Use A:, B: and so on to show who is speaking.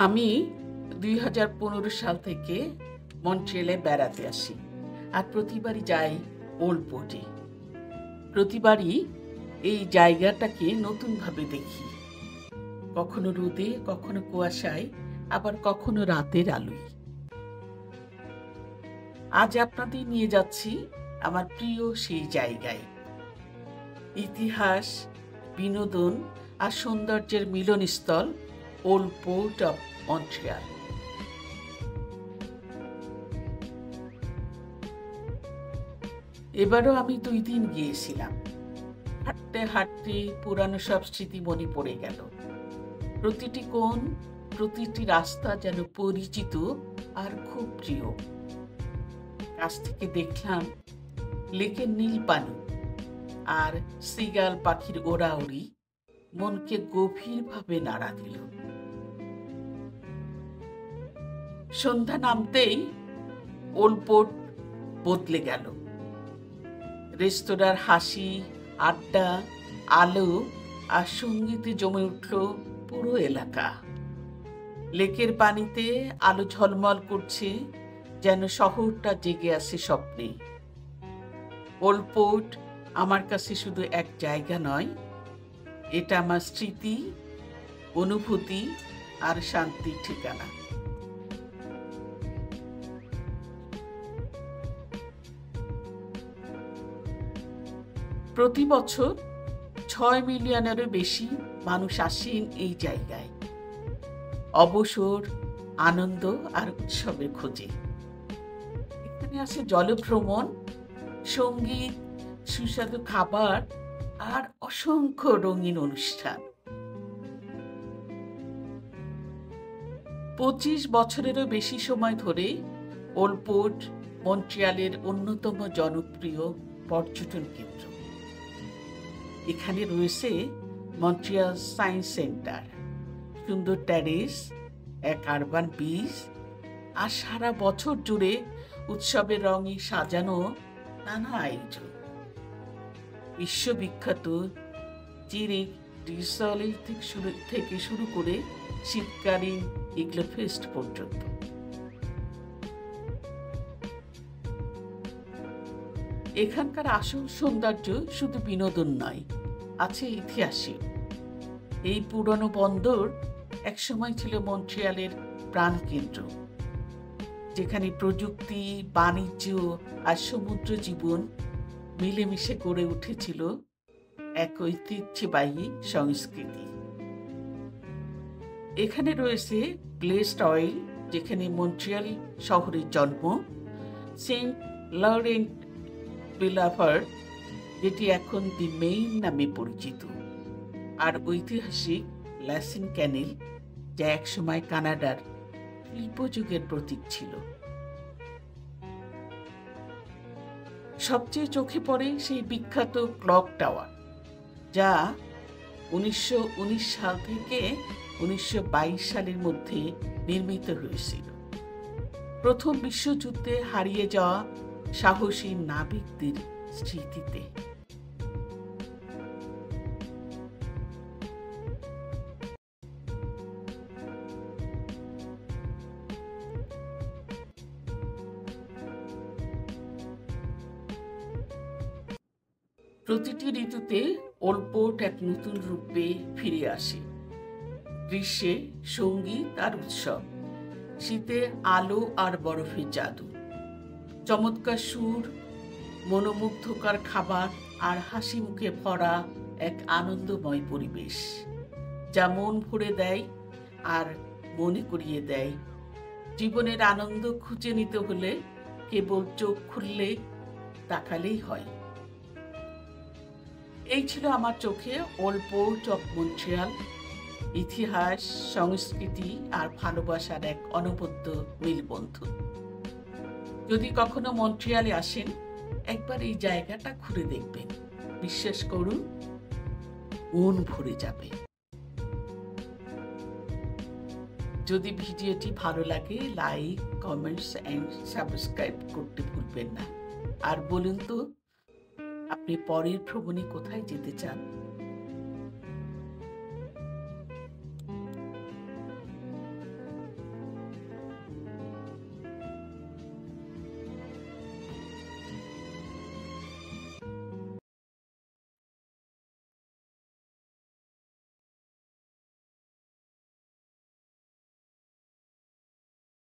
A: আমি ২০১৫ সাল থেকে মন্ট্রিয়ালে বেড়াতে আসি আর প্রতিবারই যাই ওল্ড পোর্টে। প্রতিবারই এই জায়গাটাকে নতুনভাবে দেখি, কখনো রোদে, কখনো কুয়াশায়, আবার কখনো রাতের আলোয়। আজ আপনাদের নিয়ে যাচ্ছি আমার প্রিয় সেই জায়গায়। ইতিহাস, বিনোদন আর সৌন্দর্যের মিলনস্থল ওল্ড পোর্ট অফ মন্ট্রিয়াল। এবারও আমি ২ দিন গিয়েছিলাম। হাঁটতে হাঁটতে পুরানো সব স্মৃতি মনে পড়ে গেল। প্রতিটি কোণ, প্রতিটি রাস্তা যেন পরিচিত আর খুব প্রিয়। কাছ থেকে দেখলাম লেকের নীল পানি আর সিগাল পাখির ওড়াউড়ি মনকে গভীরভাবে নাড়া দিল। সন্ধ্যা নামতেই ওল্ড পোর্ট বদলে গেল। রেস্তোরাঁর হাসি, আড্ডা, আলো আর সঙ্গীতে জমে উঠল পুরো এলাকা। লেকের পানিতে আলো ঝলমল করছে, যেন শহরটা জেগে আছে স্বপ্নে। ওল্ড পোর্ট আমার কাছে শুধু এক জায়গা নয়, এটা আমার স্মৃতি, অনুভূতি আর শান্তির ঠিকানা। প্রতি বছর ৬ মিলিয়নেরও বেশি মানুষ আসেন এই জায়গায় অবসর, আনন্দ আর উৎসবের খোঁজে। এখানে আছে জলভ্রমণ, সঙ্গীত, সুস্বাদু খাবার আর অসংখ্য রঙিন অনুষ্ঠান। ২৫ বছরেরও বেশি সময় ধরে ওল্ড পোর্ট মন্ট্রিয়ালের অন্যতম জনপ্রিয় পর্যটন কেন্দ্র। এখানে রয়েছে মন্ট্রিয়াল সায়েন্স সেন্টার, সুন্দর ট্যারেস, এক আরবান বিচ আর সারা বছর জুড়ে উৎসবের রঙে সাজানো নানা আয়োজন। বিশ্ববিখ্যাত চিরিক ডিসলি থেকে শুরু করে শীতকালীন ইগলো ফেস্ট পর্যন্ত। এখানকার আসল সৌন্দর্য শুধু বিনোদন নয়, আছে ইতিহাসে। এই পুরনো বন্দর একসময় ছিল মন্ট্রিয়ালের প্রাণকেন্দ্র, যেখানে প্রযুক্তি, বাণিজ্য আর সমুদ্র জীবন মিলেমিশে গড়ে উঠেছিল এক ঐতিহ্যবাহী সংস্কৃতি। এখানে রয়েছে ব্লেসড অয়েল, যেখানে মন্ট্রিয়াল শহরের জন্ম, সেন্ট লরেন্ট বিলাভার্ড, যেটি এখন দি মেইন নামে পরিচিত, আর ঐতিহাসিক ল্যাসিন ক্যানেল, যা একসময় কানাডার শিল্পযুগের প্রতীক ছিল। সবচেয়ে চোখে পড়ে সেই বিখ্যাত ক্লক টাওয়ার, যা ১৯১৯ সাল থেকে ১৯২২ সালের মধ্যে নির্মিত হয়েছিল প্রথম বিশ্বযুদ্ধে হারিয়ে যাওয়া সাহসী নাবিকদের স্মৃতিতে। প্রতিটি ঋতুতে ওল্ড পোর্ট এক নতুন রূপে ফিরে আসে। গ্রীষ্মে সঙ্গীত আর উৎসব, শীতে আলো আর বরফের জাদু, চমৎকার সুর, মনোমুগ্ধকর খাবার আর হাসি মুখে ভরা এক আনন্দময় পরিবেশ, যা মন ভরে দেয় আর মনে করিয়ে দেয় জীবনের আনন্দ খুঁজে নিতে হলে কেবল চোখ খুললে তাকালেই হয়। এই ছিল আমার চোখে ওল্ড পোর্ট অফ মন্ট্রিয়াল, ইতিহাস, সংস্কৃতি আর ভালোবাসার এক অনবদ্য মিলবন্ধু। যদি কখনো মন্ট্রিয়ালে আসেন, একবার এই জায়গাটা ঘুরে দেখবেন, বিশ্বাস করুন, মন ভরে যাবে। যদি ভিডিওটি ভালো লাগে, লাইক, কমেন্টস এন্ড সাবস্ক্রাইব করতে ভুলবেন না। আর বলুন তো, আপনি পরের ভ্রমণে কোথায় যেতে চান?